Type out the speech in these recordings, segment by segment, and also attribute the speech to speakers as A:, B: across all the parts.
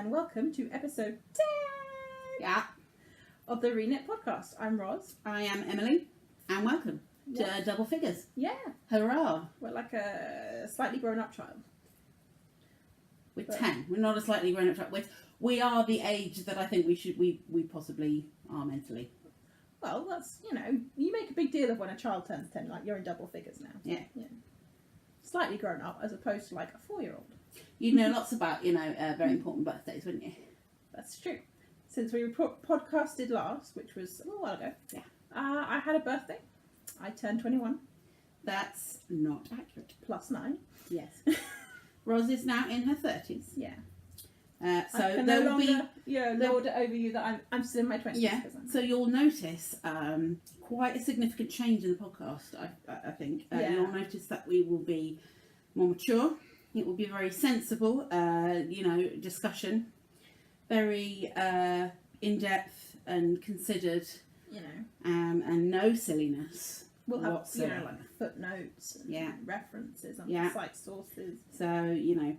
A: and welcome to episode 10 of the Reknit podcast. I'm Roz.
B: I am Emily, and welcome to Double Figures.
A: Yeah.
B: Hurrah!
A: We're like a slightly grown-up child.
B: We're 10. We're not a slightly grown-up child. We are the age that I think we possibly are mentally.
A: Well, that's, you make a big deal of when a child turns 10, like you're in double figures now.
B: Yeah.
A: Slightly grown up as opposed to like a 4-year-old.
B: You'd know lots about, very important birthdays, wouldn't you?
A: That's true. Since we podcasted last, which was a little while ago, I had a birthday. I turned 21.
B: That's not accurate.
A: +9.
B: Yes. Roz is now in her 30s.
A: Yeah.
B: So there will be
A: lord it over you that I'm still in my 20s.
B: Yeah. So you'll notice quite a significant change in the podcast. I think you'll notice that we will be more mature. It will be very sensible, discussion, very in depth and considered, and no silliness.
A: We'll have
B: whatsoever.
A: like footnotes and references and site sources.
B: So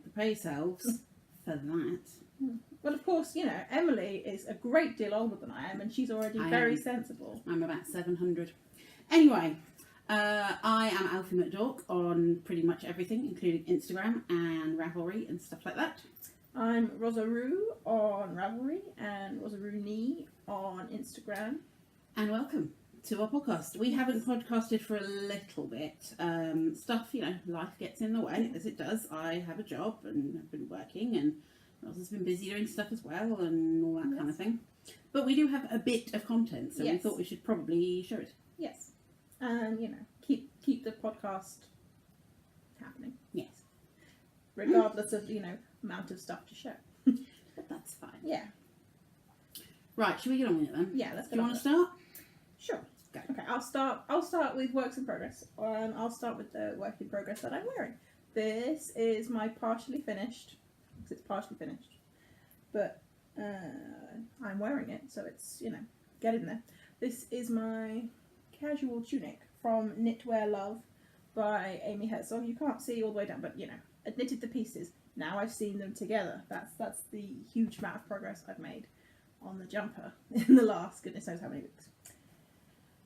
B: prepare yourselves for that.
A: Well, of course, Emily is a great deal older than I am, and she's already very sensible.
B: I'm about 700. Anyway, I am Alfie McDork on pretty much everything, including Instagram and Ravelry and stuff like that.
A: I'm Rosaroo on Ravelry and Rosaroo on Instagram.
B: And welcome to our podcast. We haven't podcasted for a little bit. Stuff, life gets in the way, as it does. I have a job and I've been working, and Roz has been busy doing stuff as well and all that kind of thing. But we do have a bit of content, so we thought we should probably share it.
A: Yes. And, keep the podcast happening.
B: Yes.
A: Regardless of, amount of stuff to share.
B: But that's fine.
A: Yeah.
B: Right, should we get on with it then?
A: Yeah, let's
B: do
A: get on.
B: Do you want to start?
A: Sure.
B: Go.
A: Okay, I'll start with works in progress. I'll start with the work in progress that I'm wearing. This is my partially finished, because it's partially finished, but I'm wearing it, so it's, get in there. This is my casual tunic from Knitwear Love by Amy Herzog. You can't see all the way down, but I knitted the pieces. Now I've seen them together. That's the huge amount of progress I've made on the jumper in the last goodness knows how many weeks.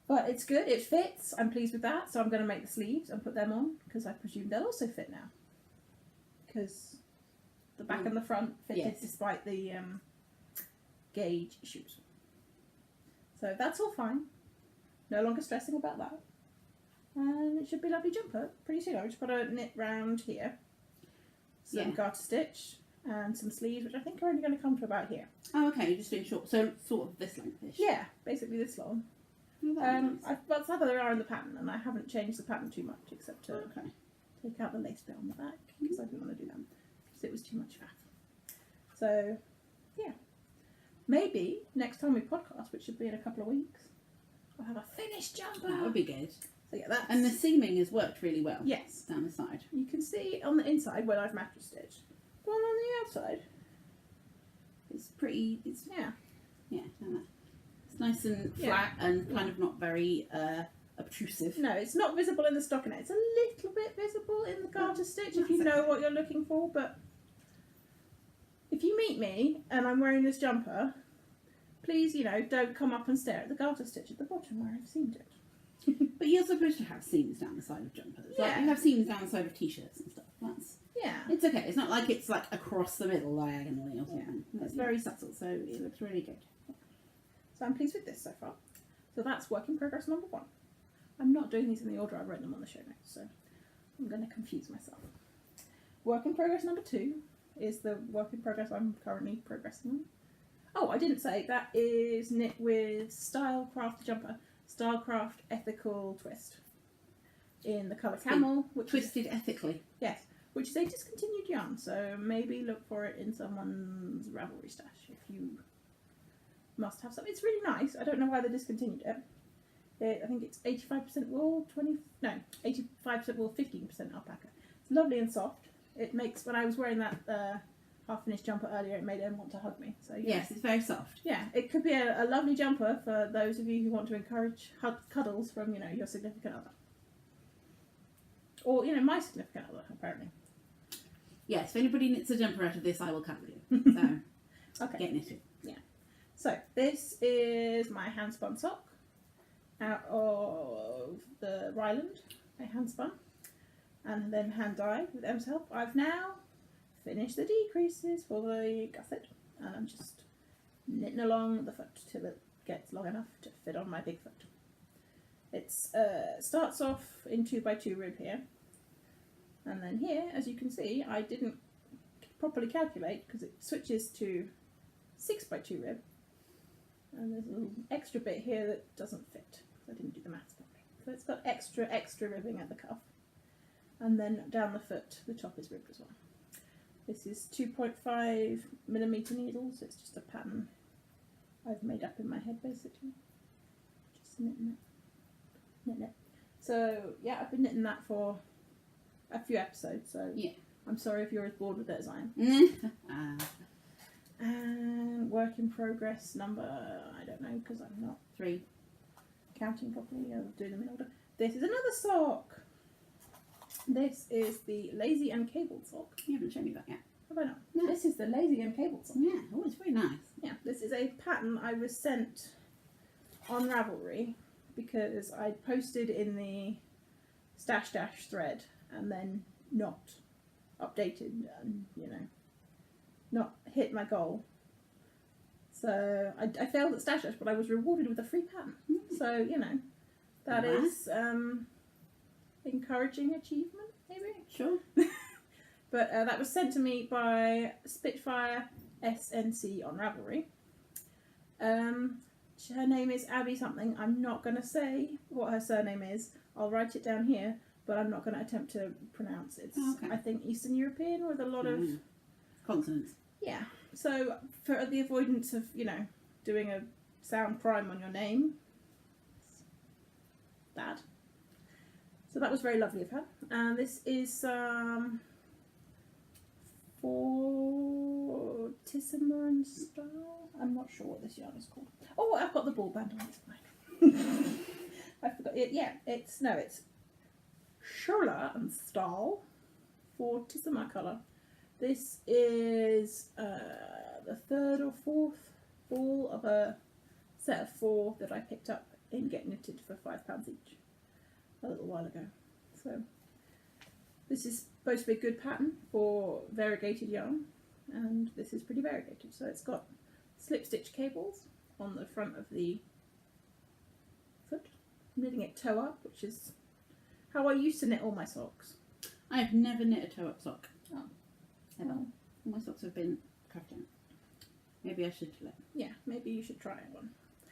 A: But it's good. It fits. I'm pleased with that. So I'm going to make the sleeves and put them on because I presume they'll also fit now. Because the back and the front fitted despite the gauge issues. So that's all fine. No longer stressing about that. And it should be a lovely jumper pretty soon. I've just got a knit round here. Some garter stitch and some sleeves, which I think are only going to come to about here.
B: Oh, okay. You're just doing short. So sort of this length-ish.
A: Yeah, basically this long. That's how they are in the pattern, and I haven't changed the pattern too much except to take out the lace bit on the back because I didn't want to do that because it was too much faff. So, yeah. Maybe next time we podcast, which should be in a couple of weeks, I'll have a finished jumper.
B: That would be good.
A: So yeah, that's...
B: And the seaming has worked really well.
A: Yes.
B: Down the side.
A: You can see on the inside where I've mattress stitched. But on the outside,
B: it's pretty... It's
A: no.
B: It's nice and flat and kind of not very obtrusive.
A: No, it's not visible in the stockinette. It's a little bit visible in the garter stitch if you know what you're looking for, but if you meet me and I'm wearing this jumper, please, don't come up and stare at the garter stitch at the bottom where I've seamed it.
B: But you're supposed to have seams down the side of jumpers.
A: Yeah.
B: Like you have seams down the side of t-shirts and stuff. It's okay. It's not like it's like across the middle diagonally or something. Yeah. It's very subtle, so it looks really good.
A: So I'm pleased with this so far. So that's work in progress number 1. I'm not doing these in the order I've written them on the show notes, so I'm going to confuse myself. Work in progress number 2 is the work in progress I'm currently progressing on. Oh, I didn't say that is knit with Stylecraft jumper. Stylecraft Ethical Twist in the colour Camel, which
B: twisted ethically.
A: Yes, which is a discontinued yarn, so maybe look for it in someone's Ravelry stash if you must have some. It's really nice. I don't know why they discontinued it. I think it's 85% wool, 85% wool, 15% alpaca. It's lovely and soft. It makes, when I was wearing that half-finished jumper earlier, it made Em want to hug me. So
B: yes, it's very soft.
A: Yeah, it could be a lovely jumper for those of you who want to encourage cuddles from, your significant other. Or, my significant other, apparently.
B: Yes, if anybody knits a jumper out of this, I will cuddle you. So
A: Okay.
B: get knitted.
A: So this is my handspun sock out of the Ryeland. I handspun and then hand dyed with Em's help. I've now finished the decreases for the gusset, and I'm just knitting along the foot till it gets long enough to fit on my big foot. It starts off in 2x2 rib here, and then here, as you can see, I didn't properly calculate because it switches to 6x2 rib, and there's a little extra bit here that doesn't fit because I didn't do the maths properly. So it's got extra ribbing at the cuff, and then down the foot the top is ribbed as well. This is 2.5mm needles, so it's just a pattern I've made up in my head basically. Just knitting it. So yeah, I've been knitting that for a few episodes, so
B: yeah.
A: I'm sorry if you're as bored with it as I am.
B: Ah,
A: And work in progress number, I don't know because I'm not
B: 3.
A: counting properly, I'll do them in order. This is another sock. This is the lazy and cabled sock.
B: You haven't shown me that yet.
A: Have I not?
B: No.
A: This is the lazy and cabled sock.
B: Yeah, oh, it's very nice.
A: Yeah, this is a pattern I was sent on Ravelry because I posted in the stash thread and then not updated and, you know, not hit my goal. So I failed at stash, but I was rewarded with a free pattern. So, you know, that is encouraging achievement, maybe?
B: Sure.
A: But that was sent to me by Spitfire SNC on Ravelry. Her name is Abby something. I'm not going to say what her surname is. I'll write it down here, but I'm not going to attempt to pronounce it. It's,
B: Okay.
A: I think, Eastern European with a lot of...
B: consonants.
A: Yeah. So, for the avoidance of, you know, doing a sound crime on your name, it's bad. So that was very lovely of her. And this is for Tisserand style. I'm not sure what this yarn is called. Oh, I've got the ball band on. It's fine. I forgot it. Yeah, it's Schola and style for Tisserand colour. This is the third or fourth ball of a set of 4 that I picked up in Get Knitted for £5 each a little while ago. So this is supposed to be a good pattern for variegated yarn, and this is pretty variegated. So it's got slip stitch cables on the front of the foot. I'm knitting it toe up, which is how I used to knit all my socks.
B: I've never knit a toe up sock.
A: Oh.
B: Ever. All my socks have been cut out. Maybe I should let.
A: Yeah, maybe you should try one.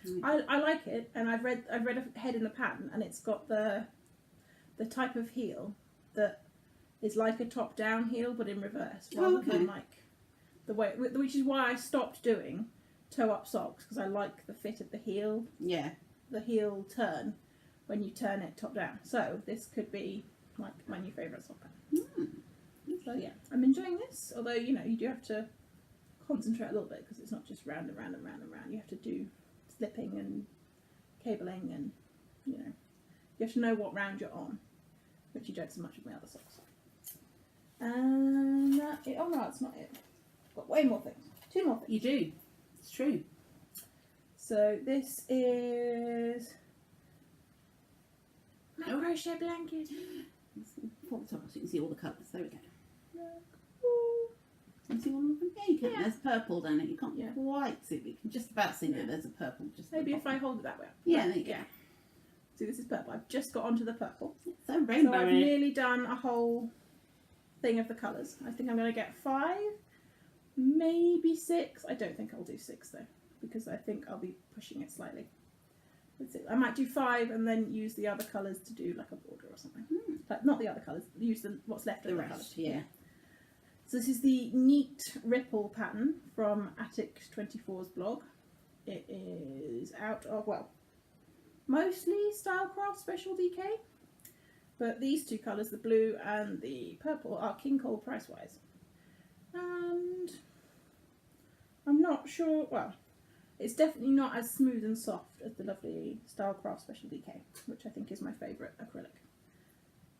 B: Mm.
A: I like it, and I've read ahead in the pattern, and it's got the type of heel that is like a top down heel but in reverse, rather than like the way, which is why I stopped doing toe up socks, because I like the fit of the heel.
B: Yeah.
A: The heel turn when you turn it top down. So this could be like my new favourite sock pattern.
B: Mm.
A: So yeah, I'm enjoying this. Although, you know, you do have to concentrate a little bit because it's not just round and round and round and round. You have to do slipping and cabling, and you know, you have to know what round you're on, which you don't so much with my other socks. And oh no, it's not it. I've got way more things. 2 more things.
B: You do. It's true.
A: So this is my crochet blanket.
B: Pull the top off so you can see all the colours. There we go.
A: Ooh.
B: Can you see all of them? Yeah, you can.
A: Yeah.
B: There's purple down it. You can't
A: Yeah.
B: quite see it. You can just about see that there's a purple. Just
A: Maybe
B: at
A: if
B: the
A: I
B: bottom.
A: hold it that way.
B: Yeah, there you go.
A: Yeah. See, this is purple. I've just got onto the purple.
B: So rainbow
A: So I've
B: in it.
A: nearly done a whole thing of the colours. I think I'm going to get 5, maybe 6. I don't think I'll do 6 though, because I think I'll be pushing it slightly. Let's see. I might do 5 and then use the other colours to do like a border or something. Like, not the other colours, use what's left of
B: The
A: the
B: rest,
A: colours.
B: yeah.
A: So this is the Neat Ripple pattern from Attic24's blog. It is out of, well, mostly Stylecraft Special DK, but these 2 colours, the blue and the purple, are King Cole price-wise. And I'm not sure, well, it's definitely not as smooth and soft as the lovely Stylecraft Special DK, which I think is my favourite acrylic.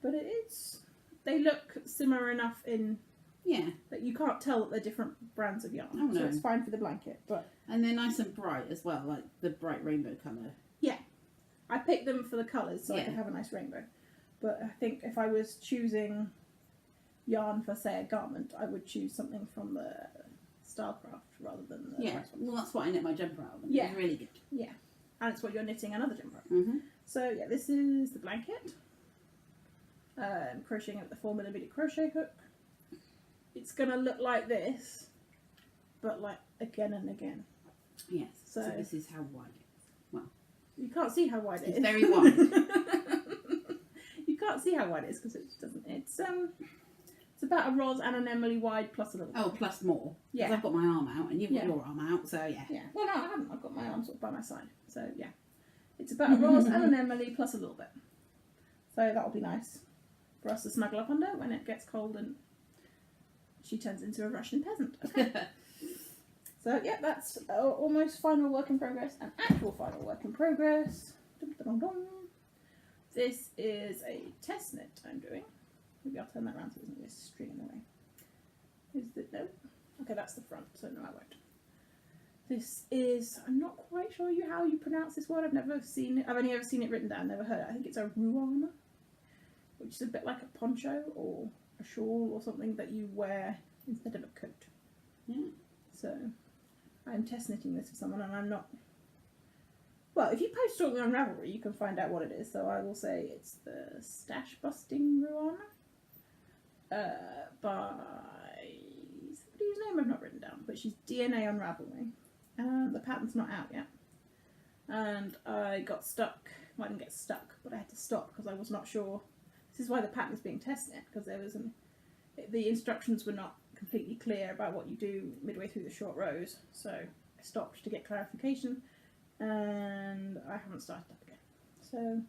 A: But it is, they look similar enough in,
B: Yeah.
A: But you can't tell that they're different brands of yarn.
B: Oh, no.
A: So it's fine for the blanket.
B: And they're nice and bright as well, like the bright rainbow colour.
A: Yeah. I picked them for the colours so I
B: Yeah.
A: could have a nice rainbow. But I think if I was choosing yarn for, say, a garment, I would choose something from the Starcraft rather than the
B: Yeah.
A: price one.
B: Well, that's what I knit my jumper out of. And
A: Yeah.
B: It's really good.
A: Yeah. And it's what you're knitting another jumper out of.
B: Mm-hmm.
A: So, yeah, this is the blanket. I'm crocheting with the 4mm crochet hook. It's going to look like this, but like again and again.
B: Yes. So
A: So-
B: this is how wide it is.
A: You can't see how wide it is.
B: It's very wide.
A: You can't see how wide it is because it doesn't. It's about a Roz and an Emily wide plus a little.
B: Oh, plus more. 'Cause
A: Yeah.
B: I've got my arm out and you've got
A: Yeah.
B: your arm out, so yeah.
A: Yeah. Well, no, I haven't. I've got my arm sort of by my side. So yeah, it's about a Roz and an Emily plus a little bit. So that'll be nice for us to snuggle up under when it gets cold and she turns into a Russian peasant. Okay. So yeah, that's almost final work in progress, an actual final work in progress. Dum, dum, dum, dum. This is a test knit I'm doing. Maybe I'll turn that around so there's no string in the way. Is it no? Okay, that's the front, so no, I won't. This is, I'm not quite sure how you pronounce this word. I've never seen it. I've only ever seen it written down, never heard it. I think it's a ruana, which is a bit like a poncho or a shawl or something that you wear instead of a coat.
B: Yeah.
A: So I'm test knitting this for someone and I'm not... Well, if you post something on Ravelry, you can find out what it is. So I will say it's the Stash Busting Ruana by somebody whose name I've not written down, but she's DNA on Ravelry. The pattern's not out yet. And I got stuck. Well, I didn't get stuck, but I had to stop because I was not sure. This is why the pattern is being test knit, because there was the instructions were not completely clear about what you do midway through the short rows. So I stopped to get clarification. And I haven't started up again, so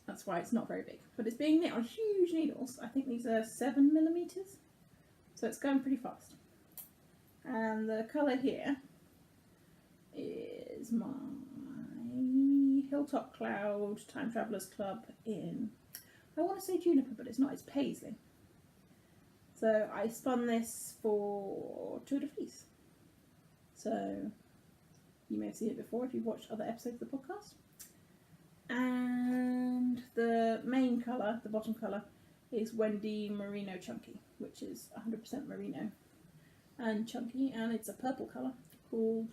A: that's why it's not very big, but it's being knit on huge needles. I think these are 7mm, so it's going pretty fast. And the colour here is my Hilltop Cloud Time Travellers Club in, I want to say juniper, but it's not, it's paisley. So I spun this for Tour de Fleece, so you may have seen it before if you've watched other episodes of the podcast. And the main colour, the bottom colour, is Wendy Merino Chunky, which is 100% merino and chunky, and it's a purple colour called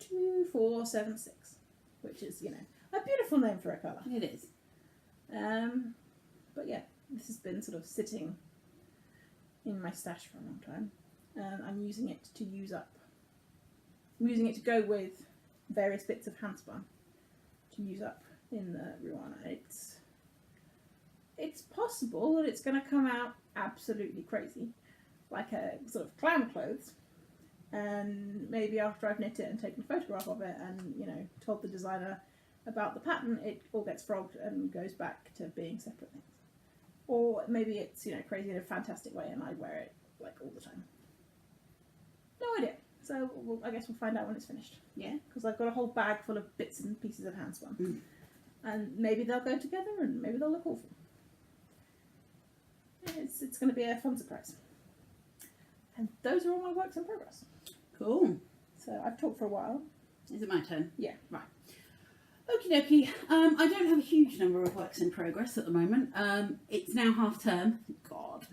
A: 2476, which is, you know, a beautiful name for a colour.
B: It is.
A: But yeah, this has been sort of sitting in my stash for a long time, and I'm using it to use up. I'm using it to go with various bits of handspun to use up in the ruana. It's possible that it's going to come out absolutely crazy, like a sort of clown clothes, and maybe after I've knit it and taken a photograph of it and, you know, told the designer about the pattern, it all gets frogged and goes back to being separate things. Or maybe it's, you know, crazy in a fantastic way and I wear it like all the time. No idea. So I guess we'll find out when it's finished.
B: Yeah.
A: Because I've got a whole bag full of bits and pieces of handspun. And maybe they'll go together and maybe they'll look awful. It's going to be a fun surprise. And those are all my works in progress.
B: Cool.
A: So I've talked for a while.
B: Is it my turn?
A: Yeah.
B: Right. Okie dokie. I don't have a huge number of works in progress at the moment. It's now half term. God.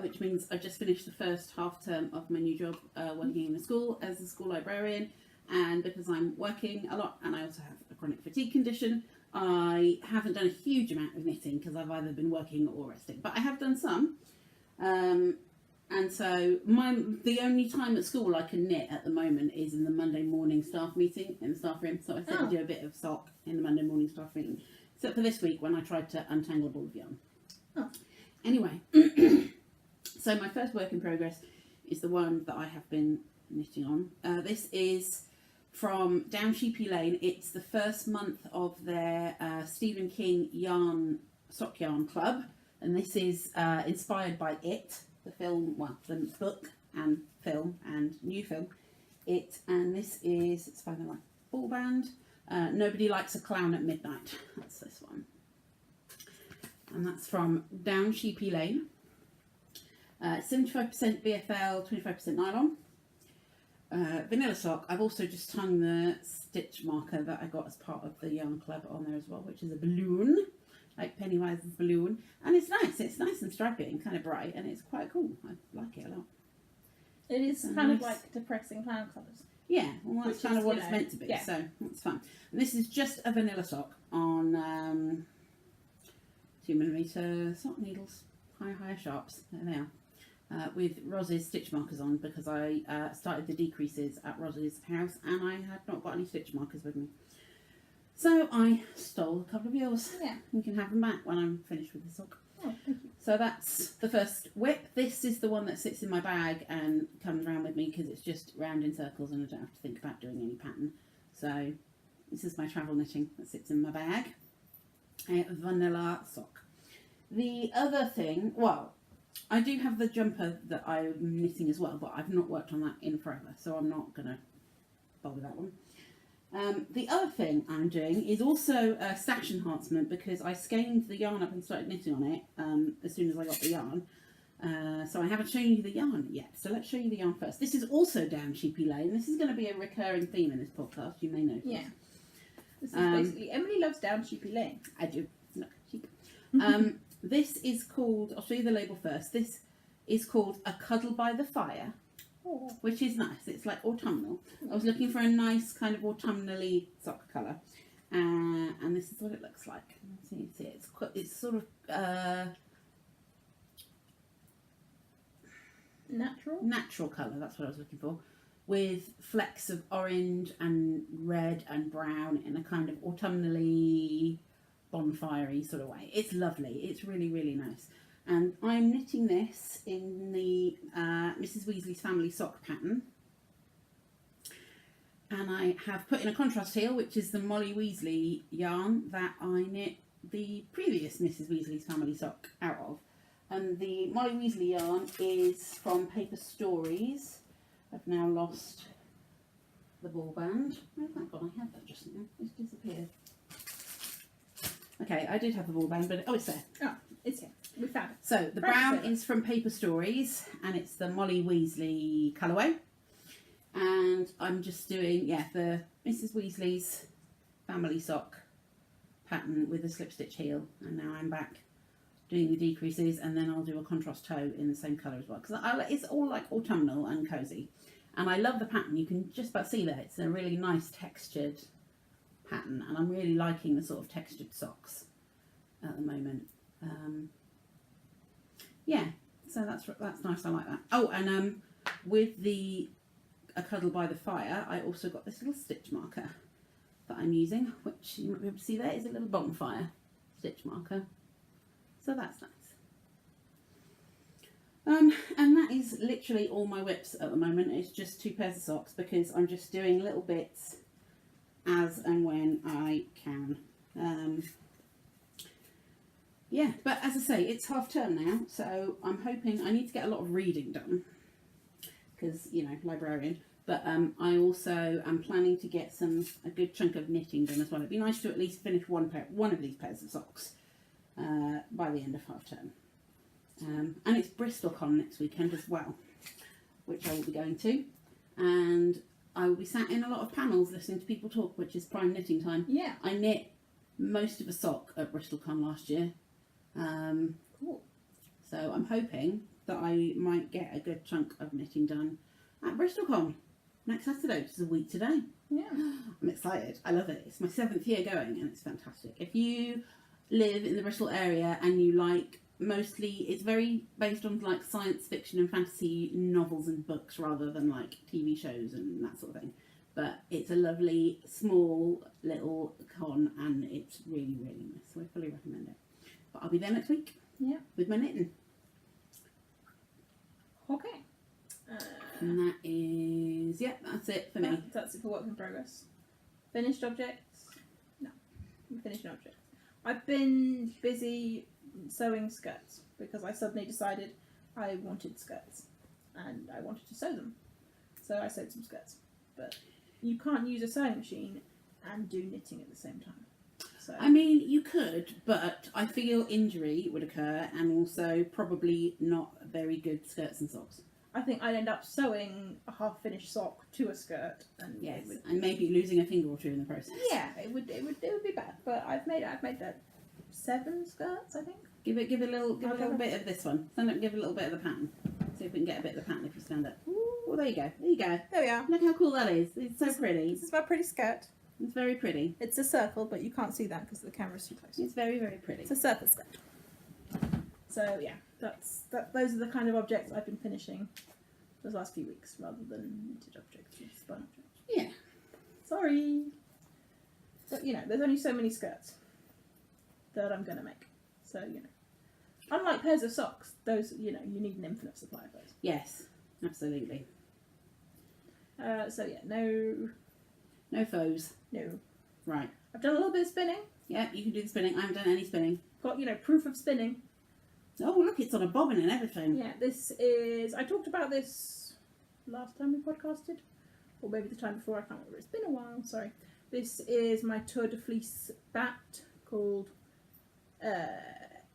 B: Which means I just finished the first half term of my new job working in a school as a school librarian, and because I'm working a lot and I also have a chronic fatigue condition, I haven't done a huge amount of knitting because I've either been working or resting, but I have done some, and so the only time at school I can knit at the moment is in the Monday morning staff meeting in the staff room, so I said to do a bit of sock in the Monday morning staff meeting, except for this week when I tried to untangle a ball of yarn.
A: Oh.
B: Anyway, so my first work in progress is the one that I have been knitting on. This is from Down Sheepy Lane. It's the first month of their Stephen King sock yarn club, and this is inspired by It, the film, well, the book and film and new film, It, and this is, it's by the right ball band. Nobody Likes a Clown at Midnight. That's this one. And that's from Down Sheepy Lane. 75% BFL, 25% nylon. Vanilla sock. I've also just hung the stitch marker that I got as part of the yarn club on there as well, which is a balloon, like Pennywise's balloon, and it's nice. It's nice and stripy and kind of bright, and it's quite cool. I like it a lot.
A: It is kind of like depressing clown colours.
B: Yeah, well, that's kind of what it's meant to be.
A: Yeah.
B: So that's fun. And this is just a vanilla sock on 2mm sock needles, higher sharps. There they are. With Roz's stitch markers on, because I started the decreases at Roz's house and I had not got any stitch markers with me. So I stole a couple of yours.
A: Yeah.
B: You can have them back when I'm finished with the sock.
A: Oh, thank you.
B: So that's the first whip. This is the one that sits in my bag and comes around with me because it's just round in circles and I don't have to think about doing any pattern. So this is my travel knitting that sits in my bag. A vanilla sock. The other thing, well, I do have the jumper that I'm knitting as well, but I've not worked on that in forever, so I'm not going to bother that one. The other thing I'm doing is also a stash enhancement, because I skeined the yarn up and started knitting on it as soon as I got the yarn. So I haven't shown you the yarn yet, so let's show you the yarn first. This is also down Sheepy Lane. This is going to be a recurring theme in this podcast, you may notice.
A: Yeah. This is basically, Emily loves down Sheepy Lane.
B: I do. No, sheep. This is called, I'll show you the label first. This is called A Cuddle by the Fire, which is nice. It's like autumnal. I was looking for a nice kind of autumnally sock colour. And this is what it looks like. So you can see it. It's sort of natural colour, that's what I was looking for. With flecks of orange and red and brown in a kind of autumnally bonfire-y sort of way. It's lovely. It's really, really nice. And I'm knitting this in the Mrs. Weasley's Family Sock pattern. And I have put in a contrast heel, which is the Molly Weasley yarn that I knit the previous Mrs. Weasley's Family Sock out of. And the Molly Weasley yarn is from Paper Stories. I've now lost the ball band. Oh, thank God, I had that just now. It's disappeared. Okay, I did have the ball band, but it's there.
A: Oh, it's here. We found it.
B: So the brown is from Paper Stories, and it's the Molly Weasley colourway. And I'm just doing, the Mrs. Weasley's Family Sock pattern with a slip stitch heel. And now I'm back doing the decreases, and then I'll do a contrast toe in the same colour as well. Because it's all like autumnal and cosy. And I love the pattern. You can just about see that. It's a really nice textured pattern, and I'm really liking the sort of textured socks at the moment. So that's nice. I like that. Oh, and with the A Cuddle by the Fire, I also got this little stitch marker that I'm using, which you might be able to see there is a little bonfire stitch marker. So that's nice. And that is literally all my whips at the moment. It's just 2 pairs of socks, because I'm just doing little bits as and when I can. But as I say, it's half term now, so I'm hoping I need to get a lot of reading done, because, librarian. But I also am planning to get a good chunk of knitting done as well. It'd be nice to at least finish one of these pairs of socks by the end of half term. And it's BristolCon next weekend as well, which I will be going to. And I will be sat in a lot of panels listening to people talk, which is prime knitting time. Yeah. I knit most of a sock at BristolCon last year. Cool. So I'm hoping that I might get a good chunk of knitting done at BristolCon next Saturday, which is a week today. Yeah. I'm excited. I love it. It's my 7th year going, and it's fantastic. If you live in the Bristol area and you like, mostly it's very based on like science fiction and fantasy novels and books rather than like TV shows and that sort of thing. But it's a lovely, small, little con, and it's really, really nice. So I fully recommend it. But I'll be there next week. Yeah. With my knitting.
A: Okay.
B: And that is, that's it for me.
A: That's it for work in progress. Finished objects? No. Finished objects. I've been busy sewing skirts, because I suddenly decided I wanted skirts. And I wanted to sew them. So I sewed some skirts. But you can't use a sewing machine and do knitting at the same time. So
B: I mean, you could, but I feel injury would occur, and also probably not very good skirts and socks.
A: I think I'd end up sewing a half-finished sock to a skirt, and
B: Yes,
A: it would,
B: and maybe losing a finger or two in the process.
A: yeah, it would be bad. But I've made that 7 skirts, I think.
B: Give it a little bit of this one. Stand up and give a little bit of the pattern. See if we can get a bit of the pattern if you stand up. Ooh, there you go. There you go.
A: There we are.
B: Look how cool that is. It's so pretty.
A: This is my pretty skirt.
B: It's very pretty.
A: It's a circle, but you can't see that because the camera's too close.
B: It's very, very pretty.
A: It's a circle skirt. So yeah, those are the kind of objects I've been finishing those last few weeks, rather than knitted objects and spun objects.
B: Yeah.
A: Sorry. But there's only so many skirts that I'm gonna make. So unlike pairs of socks, those you need an infinite supply of those.
B: Yes, absolutely.
A: So yeah, no
B: foes.
A: no.
B: Right.
A: I've done a little bit of spinning.
B: Yeah, you can do the spinning. I haven't done any spinning.
A: Got proof of spinning.
B: Oh, look, it's on a bobbin and everything.
A: Yeah, I talked about this last time we podcasted, or maybe the time before, I can't remember. It's been a while, sorry. This is my Tour de Fleece bat called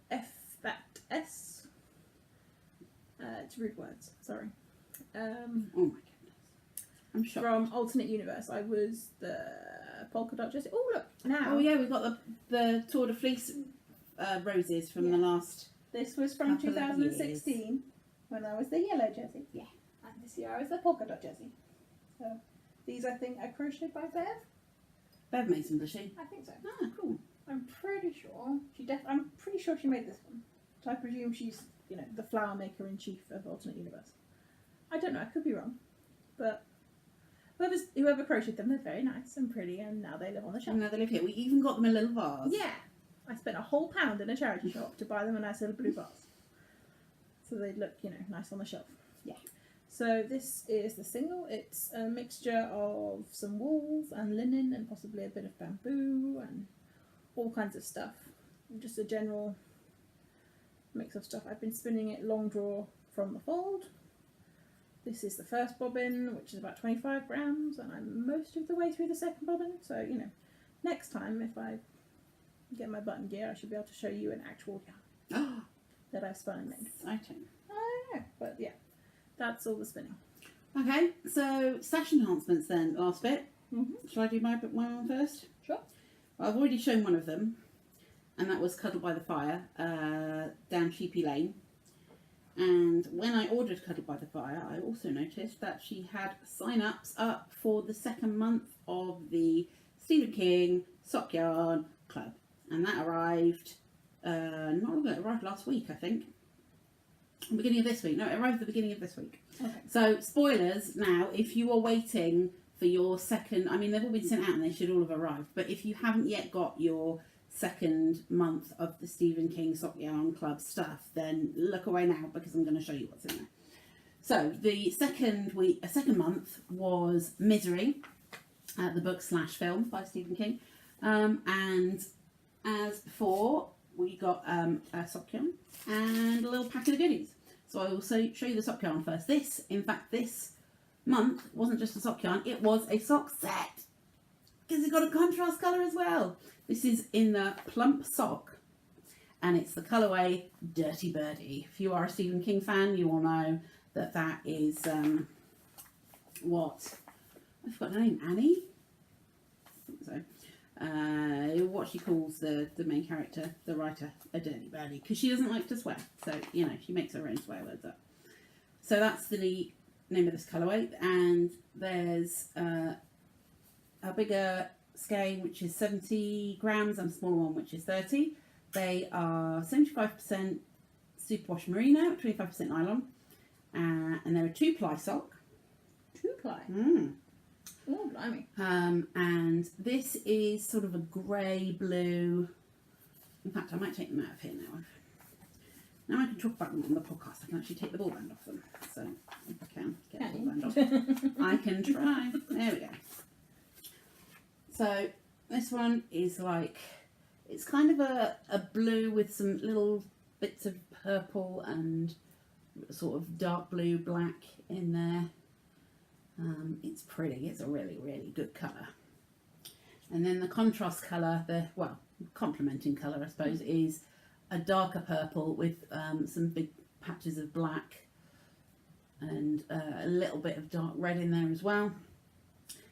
A: F-Bat-S. It's rude words, sorry.
B: Oh my goodness. I'm shocked.
A: From Alternate Universe. I was the polka dot Jessie. Oh, look, now.
B: Oh yeah, we've got the Tour de Fleece roses from the last...
A: This was from
B: couple of
A: 2016, when I was the yellow Jessie.
B: Yeah.
A: And this year I was the polka dot Jessie. So these, I think, are crocheted by Bev.
B: Bev made some, does she?
A: I think so.
B: Ah, cool.
A: I'm pretty sure I'm pretty sure she made this one. So I presume she's, the flower maker in chief of Alternate Universe. I don't know. I could be wrong, but whoever crocheted them, they're very nice and pretty, and now they live on the shelf.
B: And now they live here. We even got them a little vase.
A: Yeah. I spent a whole £1 in a charity shop to buy them a nice little blue vase. So they'd look, nice on the shelf.
B: Yeah.
A: So this is the single. It's a mixture of some wools and linen and possibly a bit of bamboo and all kinds of stuff. Just a general mix of stuff. I've been spinning it long draw from the fold. This is the first bobbin, which is about 25 grams, and I'm most of the way through the second bobbin. So, next time if I get my button gear, I should be able to show you an actual yarn that I've spun and made.
B: Exciting.
A: I know, but yeah, that's all the spinning.
B: Okay, so stash enhancements then, last bit.
A: Mm-hmm.
B: Shall I do my one first?
A: Sure.
B: Well, I've already shown one of them, and that was Cuddled by the Fire, down Sheepy Lane. And when I ordered Cuddled by the Fire, I also noticed that she had sign-ups up for the second month of the Stephen King Sock Yarn Club. And that arrived, not long ago, it arrived last week, I think. Beginning of this week. No, it arrived at the beginning of this week.
A: Okay.
B: So, spoilers now, if you are waiting for your second, I mean, they've all been sent out and they should all have arrived, but if you haven't yet got your second month of the Stephen King Sock Yarn Club stuff, then look away now because I'm going to show you what's in there. So, the second month was Misery, the book / film by Stephen King. And as before, we got a sock yarn and a little packet of goodies. So I will show you the sock yarn first. In fact, this month wasn't just a sock yarn, it was a sock set. Because it got a contrast colour as well. This is in the Plump Sock, and it's the colourway Dirty Birdie. If you are a Stephen King fan, you will know that is, what? I forgot her name, Annie? I think so. What she calls the main character, the writer, a dirty birdie, because she doesn't like to swear, so she makes her own swear words up. So that's the name of this colourway, and there's a bigger skein which is 70 grams and a smaller one which is 30. They are 75% superwash merino, 25% nylon, and they're a 2-ply sock.
A: 2-ply? Oh, blimey.
B: And this is sort of a grey blue. In fact, I might take them out of here now. Now I can talk about them on the podcast. I can actually take the ball band off them. So if I can get the ball band off, I can try. There we go. So this one is like, it's kind of a blue with some little bits of purple and sort of dark blue, black in there. It's pretty. It's a really, really good colour. And then the contrast colour, complementing colour, I suppose, is a darker purple with some big patches of black and a little bit of dark red in there as well.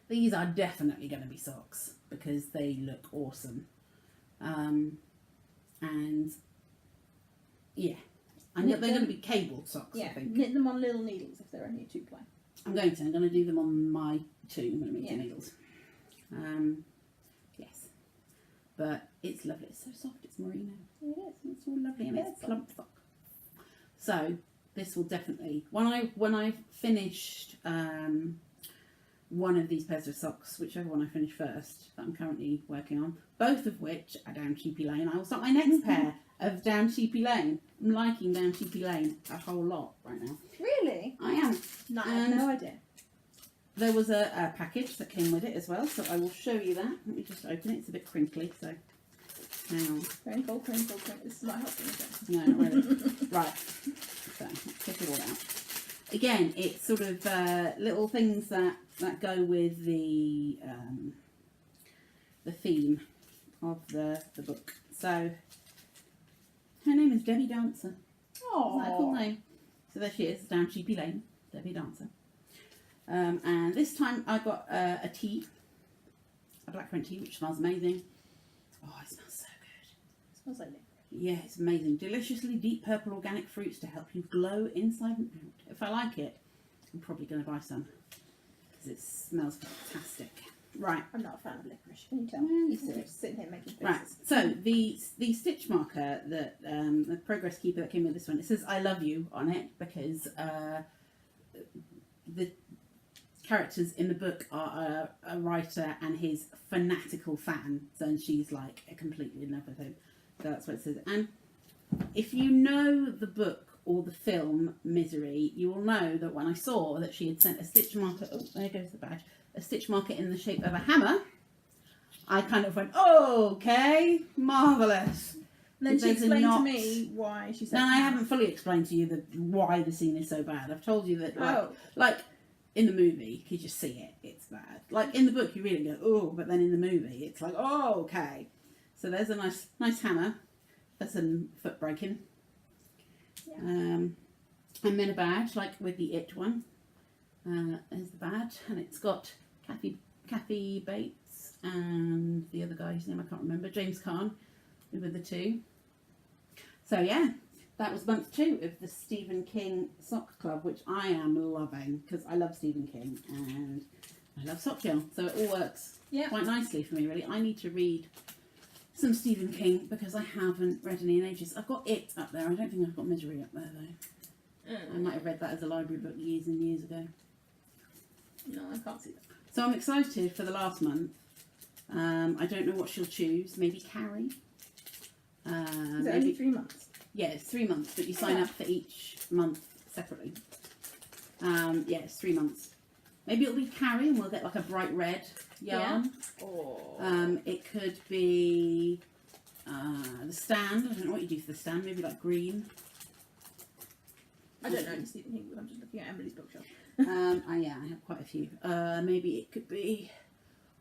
B: These are definitely going to be socks because they look awesome. And yeah, and they're going to be cabled socks, I think.
A: Knit them on little needles if they're only 2 ply.
B: I'm going to do them on my 2mm needles. Yes, but it's lovely. It's so soft. It's merino.
A: It is.
B: It's all lovely and it's plump sock. So this will definitely, when I finished one of these pairs of socks, whichever one I finish first, that I'm currently working on, both of which are down Sheepy Lane, I will start my next pair of down Sheepy Lane. I'm liking down Sheepy Lane a whole lot right now.
A: Really?
B: I am.
A: No, I have no idea.
B: There was a package that came with it as well, so I will show you that. Let me just open it. It's a bit crinkly, so hang on.
A: Crinkle, crinkle, crinkle. This is not helping, is it?
B: No, not really. Right. So let's take it all out. Again, it's sort of little things that go with the theme of the book. So her name is Debbie Dancer.
A: Oh,
B: Isn't that a cool name? So there she is, down Sheepy Lane, Debbie Dancer. And this time I got a tea, a blackcurrant tea, which smells amazing. Oh, it smells so good.
A: It smells like licorice.
B: Yeah, it's amazing. Deliciously deep purple organic fruits to help you glow inside and out. If I like it, I'm probably going to buy some because it smells fantastic. Right.
A: I'm not a fan of licorice. Can you tell?
B: Well, you
A: I'm
B: see.
A: just sitting here making faces.
B: Right. So the stitch marker that the progress keeper that came with this one, it says "I love you" on it because the characters in the book are a writer and his fanatical fan, so and she's like completely in love with him. So that's what it says. And if you know the book or the film Misery, you will know that when I saw that she had sent a stitch marker, oh, there goes the badge, a stitch marker in the shape of a hammer, I kind of went, oh, okay, marvellous.
A: Then she explained to me why she said.
B: No, I haven't fully explained to you why the scene is so bad. I've told you that, like in the movie, you just see it, it's bad. Like in the book, you really go, oh, but then in the movie, it's like, oh, okay. So there's a nice hammer for some foot breaking.
A: Yeah.
B: And then a badge, like with the It one. There's the badge, and it's got Kathy Bates and the other guy whose name I can't remember, James Caan, with the 2. So yeah, that was month 2 of the Stephen King Sock Club, which I am loving because I love Stephen King and I love sock yarn, so it all works quite nicely for me really. I need to read some Stephen King because I haven't read any in ages. I've got It up there. I don't think I've got Misery up there though. I might have read that as a library book years and years ago.
A: No, I can't see that.
B: So I'm excited for the last month. I don't know what she'll choose. Maybe Carrie.
A: Is it only 3 months?
B: Yeah, it's 3 months, but you sign up for each month separately. Yeah, it's 3 months. Maybe it'll be Carrie and we'll get like a bright red yarn.
A: Yeah. Or
B: It could be the stand. I don't know what you do for the stand. Maybe like green.
A: I don't know any Stephen King, but I'm just looking at Emily's bookshelf.
B: Yeah, I have quite a few. Maybe it could be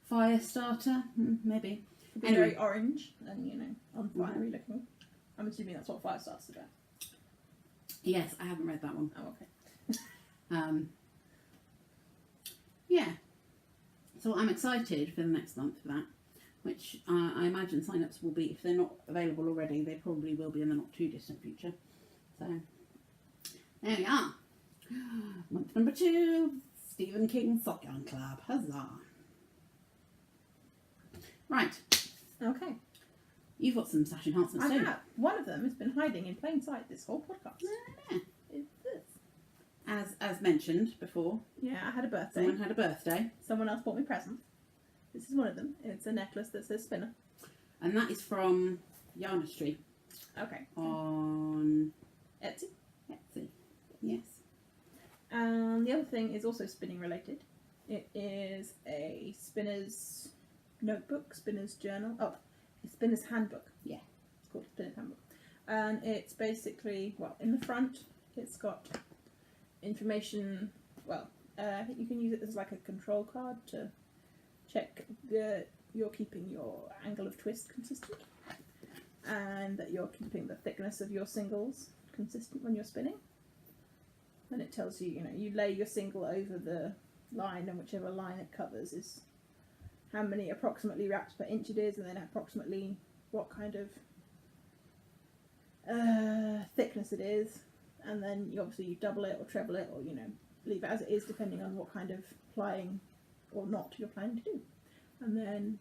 B: fire starter. Maybe.
A: Could be very orange and on fiery looking. I'm assuming that's what fire starters are.
B: Yes, I haven't read that one.
A: Oh, okay.
B: Yeah. So I'm excited for the next month for that, which I imagine sign-ups will be, if they're not available already, they probably will be in the not too distant future. So there we are. Month number 2, Stephen King Sock Yarn Club. Huzzah. Right.
A: Okay.
B: You've got some sash enhancements too.
A: I have. One of them has been hiding in plain sight this whole podcast.
B: Yeah.
A: It's this.
B: As mentioned before,
A: Yeah, I had a birthday.
B: someone had a birthday,
A: Someone else bought me presents. This is one of them. It's a necklace that says spinner.
B: and that is from Yarnistry
A: Okay.
B: on
A: Etsy.
B: Etsy. Yes.
A: And the other thing is also spinning related. It is a spinner's notebook, spinner's journal. Oh, a spinner's handbook.
B: Yeah.
A: It's called a spinner's handbook. And it's basically, well, in the front, it's got information. Well, I think you can use it as like a control card to check you're keeping your angle of twist consistent. and that you're keeping the thickness of your singles consistent when you're spinning. And it tells you, you lay your single over the line, and whichever line it covers is how many approximately wraps per inch it is, and then approximately what kind of thickness it is. And then you double it or treble it, or leave it as it is depending on what kind of plying or not you're planning to do. And then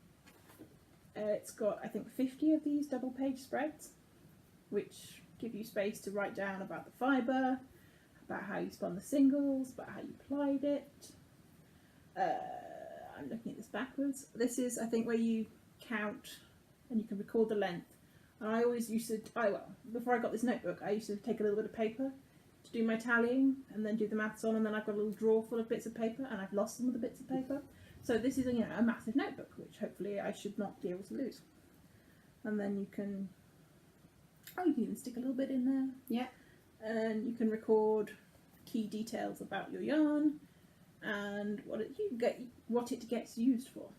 A: it's got, I think, 50 of these double page spreads, which give you space to write down about the fibre, about how you spun the singles, about how you plied it. I'm looking at this backwards. This is, I think, where you count and you can record the length. And I always used to, before I got this notebook, I used to take a little bit of paper to do my tallying and then do the maths on, and then I've got a little drawer full of bits of paper, and I've lost some of the bits of paper. So this is a massive notebook, which hopefully I should not be able to lose. And then you can even stick a little bit in there.
B: Yeah.
A: And you can record key details about your yarn and what it gets used for.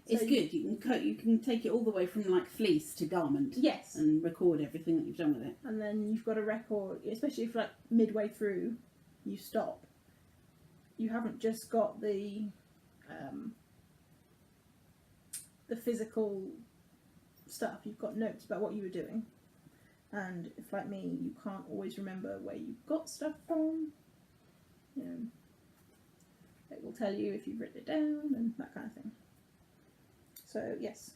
B: It's good. You can take it all the way from like fleece to garment.
A: Yes.
B: And record everything that you've done with it.
A: And then you've got a record, especially if like midway through you stop. You haven't just got the physical stuff. You've got notes about what you were doing. And if, like me, you can't always remember where you got stuff from, it will tell you if you've written it down and that kind of thing. So, yes.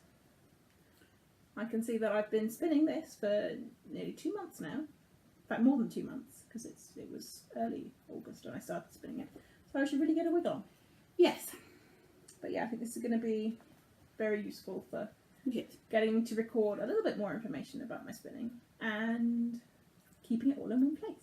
A: I can see that I've been spinning this for nearly 2 months now. In fact, more than 2 months, because it was early August when I started spinning it. So I should really get a wig on.
B: Yes.
A: But yeah, I think this is going to be very useful for
B: Good.
A: getting to record a little bit more information about my spinning and keeping it all in one place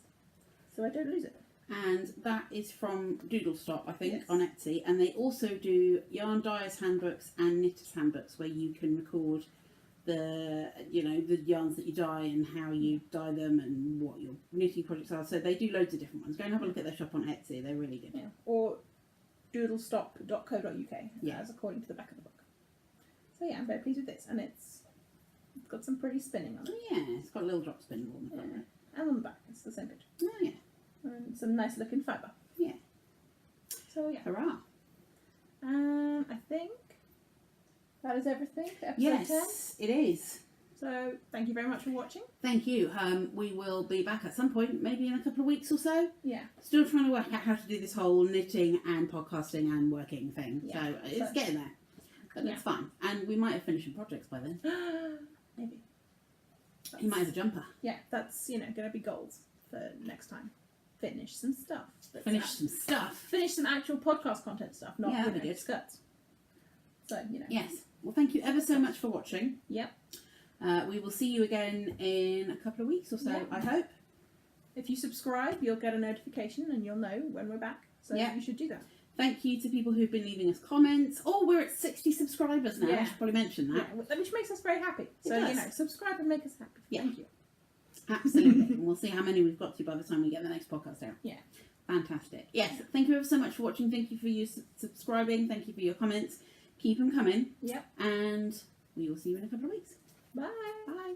A: so I don't lose it.
B: And that is from Doodle Stop, I think,
A: Yes.
B: on Etsy. And they also do yarn dyers handbooks and knitters handbooks where you can record the yarns that you dye and how you dye them and what your knitting projects are. So they do loads of different ones. Go and have a look at their shop on Etsy. They're really good.
A: Yeah. Or doodlestop.co.uk,
B: Yeah.
A: as according to the back of the book. So yeah, I'm very pleased with this, and it's got some pretty spinning on it.
B: Yeah, it's got a little drop spindle on the front.
A: Yeah. And on the back, it's the same picture.
B: Oh, yeah.
A: And some nice looking fibre.
B: Yeah.
A: So yeah.
B: Hurrah.
A: I think that is everything for episode 10.
B: Yes, it is.
A: So thank you very much for watching.
B: Thank you. We will be back at some point, maybe in a couple of weeks or so.
A: Yeah.
B: Still trying to work out how to do this whole knitting and podcasting and working thing.
A: Yeah.
B: So it's getting there. But it's fun. And we might have finished some projects by then.
A: Maybe.
B: You might have a jumper.
A: Yeah, that's, going to be goals for next time. Finish some stuff.
B: Finish some stuff.
A: Finish some actual podcast content stuff, not
B: that'd be good.
A: skirts. So,
B: Yes. Well, thank you ever so much for watching.
A: Yep.
B: We will see you again in a couple of weeks or so,
A: Yeah.
B: I hope.
A: If you subscribe, you'll get a notification and you'll know when we're back. So you should do that.
B: Thank you to people who've been leaving us comments. Oh, we're at 60 subscribers now.
A: Yeah.
B: I should probably mention that.
A: Yeah, which makes us very happy.
B: It
A: So,
B: does.
A: subscribe and make us happy.
B: Yeah.
A: Thank you.
B: Absolutely. And we'll see how many we've got to by the time we get the next podcast out.
A: Yeah.
B: Fantastic. Yes, thank you ever so much for watching. Thank you for you subscribing. Thank you for your comments. Keep them coming.
A: Yep.
B: And we will see you in a couple of weeks.
A: Bye.
B: Bye.